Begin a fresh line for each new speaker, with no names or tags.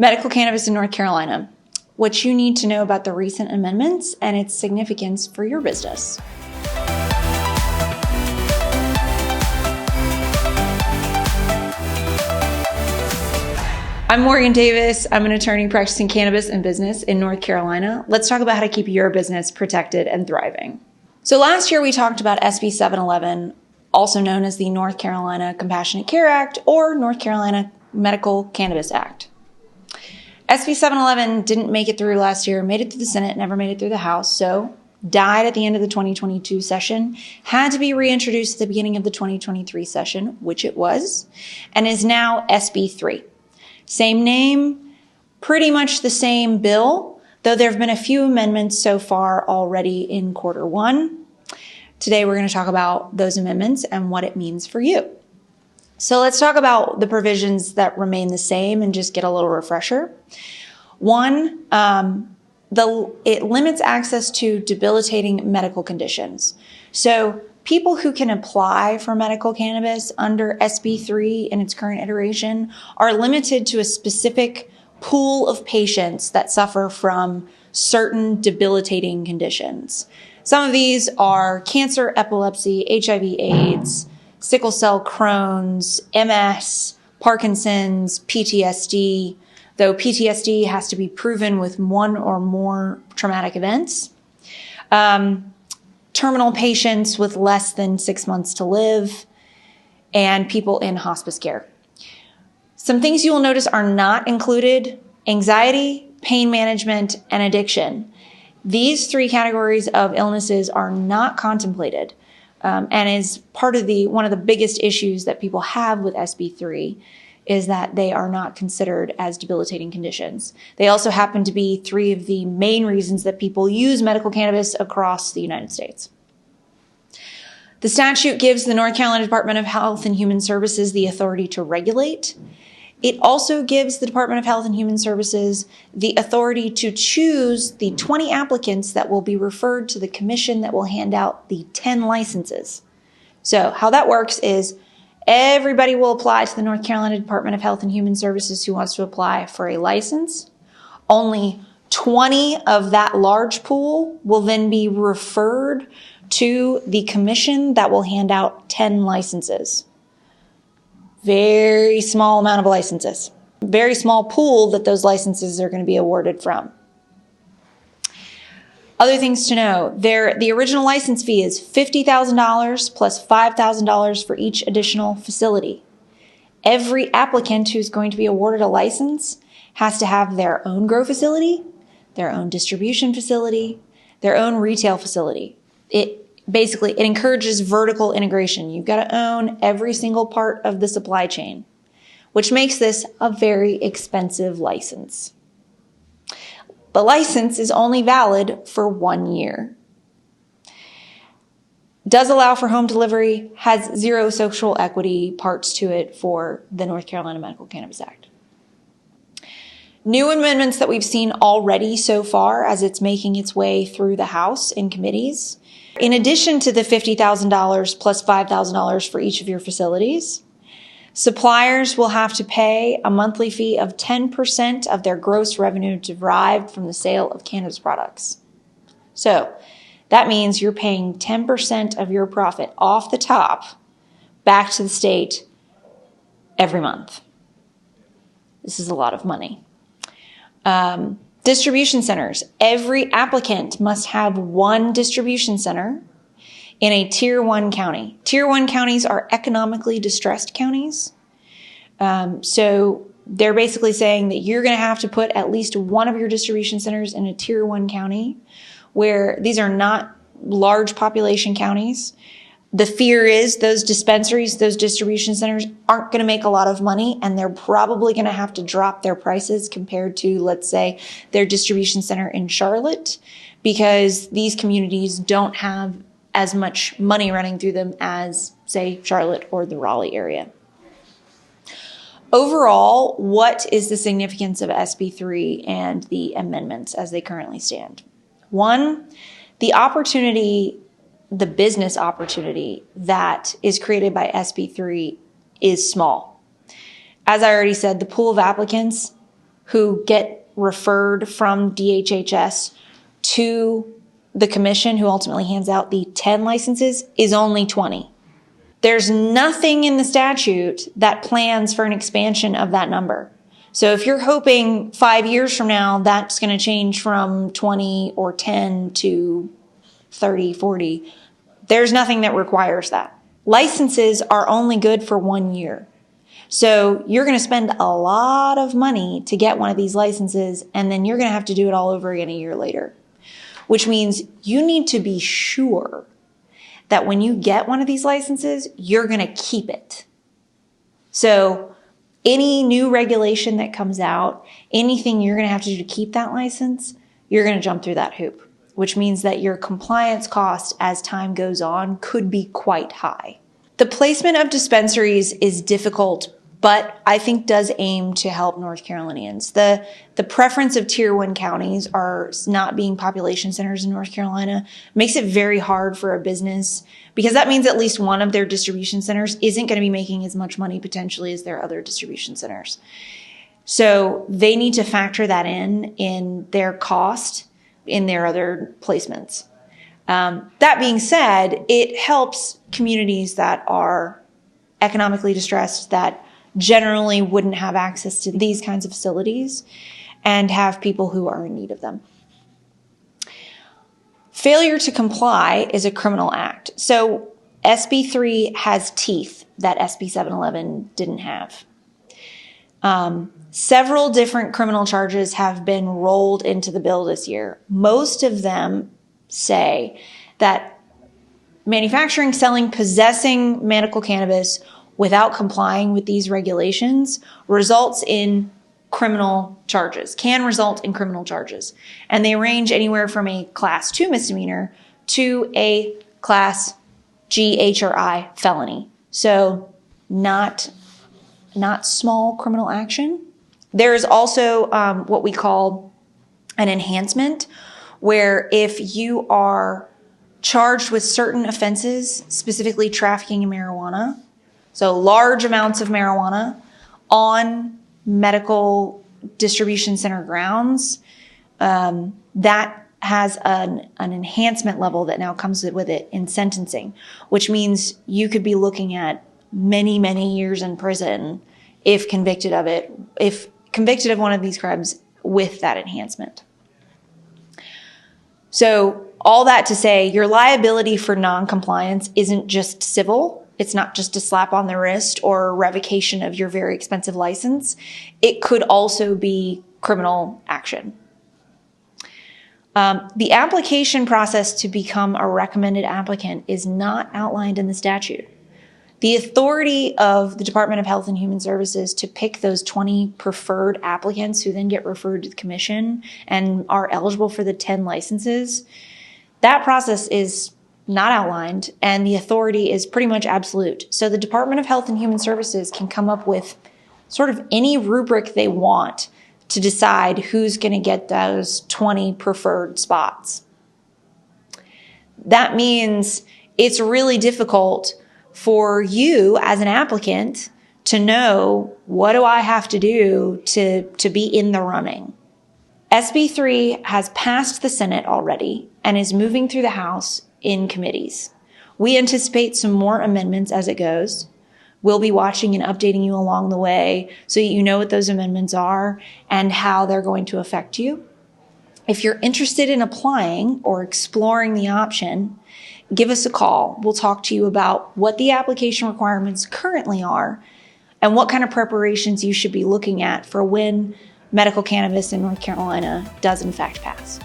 Medical cannabis in North Carolina. What you need to know about the recent amendments and its significance for your business. I'm Morgan Davis. I'm an attorney practicing cannabis and business in North Carolina. Let's talk about how to keep your business protected and thriving. So last year we talked about SB 711, also known as the North Carolina Compassionate Care Act or North Carolina Medical Cannabis Act. SB 711 didn't make it through last year, made it through the Senate, never made it through the House, so died at the end of the 2022 session, had to be reintroduced at the beginning of the 2023 session, which it was, and is now SB 3. Same name, pretty much the same bill, though there have been a few amendments so far already in quarter one. Today we're going to talk about those amendments and what it means for you. So let's talk about the provisions that remain the same and just get a little refresher. One, it limits access to debilitating medical conditions. So people who can apply for medical cannabis under SB 3 in its current iteration are limited to a specific pool of patients that suffer from certain debilitating conditions. Some of these are cancer, epilepsy, HIV/AIDS, sickle cell, Crohn's, MS, Parkinson's, PTSD, though PTSD has to be proven with one or more traumatic events. Terminal patients with less than 6 months to live, and people in hospice care. Some things you will notice are not included: anxiety, pain management, and addiction. These three categories of illnesses are not contemplated, and is part of one of the biggest issues that people have with SB 3 is that they are not considered as debilitating conditions. They also happen to be three of the main reasons that people use medical cannabis across the United States. The statute gives the North Carolina Department of Health and Human Services the authority to regulate. It also gives the Department of Health and Human Services the authority to choose the 20 applicants that will be referred to the commission that will hand out the 10 licenses. So how that works is everybody will apply to the North Carolina Department of Health and Human Services who wants to apply for a license. Only 20 of that large pool will then be referred to the commission that will hand out 10 licenses. Very small amount of licenses. Very small pool that those licenses are going to be awarded from. Other things to know, the original license fee is $50,000 plus $5,000 for each additional facility. Every applicant who's going to be awarded a license has to have their own grow facility, their own distribution facility, their own retail facility. It encourages vertical integration. You've got to own every single part of the supply chain, which makes this a very expensive license. The license is only valid for 1 year. Does allow for home delivery, has zero social equity parts to it for the North Carolina Medical Cannabis Act. New amendments that we've seen already so far as it's making its way through the House in committees. In addition to the $50,000 plus $5,000 for each of your facilities, suppliers will have to pay a monthly fee of 10% of their gross revenue derived from the sale of cannabis products. So that means you're paying 10% of your profit off the top back to the state every month. This is a lot of money. Distribution centers. Every applicant must have one distribution center in a Tier 1 county. Tier 1 counties are economically distressed counties. So they're basically saying that you're going to have to put at least one of your distribution centers in a Tier 1 county, where these are not large population counties. The fear is those dispensaries, those distribution centers aren't going to make a lot of money, and they're probably going to have to drop their prices compared to, let's say, their distribution center in Charlotte, because these communities don't have as much money running through them as, say, Charlotte or the Raleigh area. Overall, what is the significance of SB 3 and the amendments as they currently stand? One, the business opportunity that is created by SB 3 is small. As I already said, the pool of applicants who get referred from DHHS to the commission who ultimately hands out the 10 licenses is only 20. There's nothing in the statute that plans for an expansion of that number. So if you're hoping 5 years from now, that's going to change from 20 or 10 to 30, 40, there's nothing that requires that. Licenses are only good for 1 year. So you're going to spend a lot of money to get one of these licenses, and then you're going to have to do it all over again a year later, which means you need to be sure that when you get one of these licenses, you're going to keep it. So any new regulation that comes out, anything you're going to have to do to keep that license, you're going to jump through that hoop, which means that your compliance cost as time goes on could be quite high. The placement of dispensaries is difficult, but I think does aim to help North Carolinians. The preference of Tier 1 counties are not being population centers in North Carolina makes it very hard for a business, because that means at least one of their distribution centers isn't going to be making as much money potentially as their other distribution centers. So they need to factor that in their cost in their other placements. That being said, it helps communities that are economically distressed, that generally wouldn't have access to these kinds of facilities, and have people who are in need of them. Failure to comply is a criminal act. So SB 3 has teeth that SB 711 didn't have. Several different criminal charges have been rolled into the bill this year. Most of them say that manufacturing, selling, possessing medical cannabis without complying with these regulations results in criminal charges, can result in criminal charges. And they range anywhere from a Class 2 misdemeanor to a Class G, H, or I felony. So not small criminal action. There is also what we call an enhancement, where if you are charged with certain offenses, specifically trafficking in marijuana, so large amounts of marijuana on medical distribution center grounds, that has an enhancement level that now comes with it in sentencing, which means you could be looking at many, many years in prison if convicted of it, if convicted of one of these crimes with that enhancement. So all that to say, your liability for non-compliance isn't just civil. It's not just a slap on the wrist or a revocation of your very expensive license. It could also be criminal action. The application process to become a recommended applicant is not outlined in the statute. The authority of the Department of Health and Human Services to pick those 20 preferred applicants who then get referred to the commission and are eligible for the 10 licenses, that process is not outlined, and the authority is pretty much absolute. So the Department of Health and Human Services can come up with sort of any rubric they want to decide who's going to get those 20 preferred spots. That means it's really difficult for you as an applicant to know, what do I have to do to be in the running? SB 3 has passed the Senate already and is moving through the House in committees. We anticipate some more amendments as it goes. We'll be watching and updating you along the way so that you know what those amendments are and how they're going to affect you. If you're interested in applying or exploring the option, give us a call. We'll talk to you about what the application requirements currently are and what kind of preparations you should be looking at for when medical cannabis in North Carolina does in fact pass.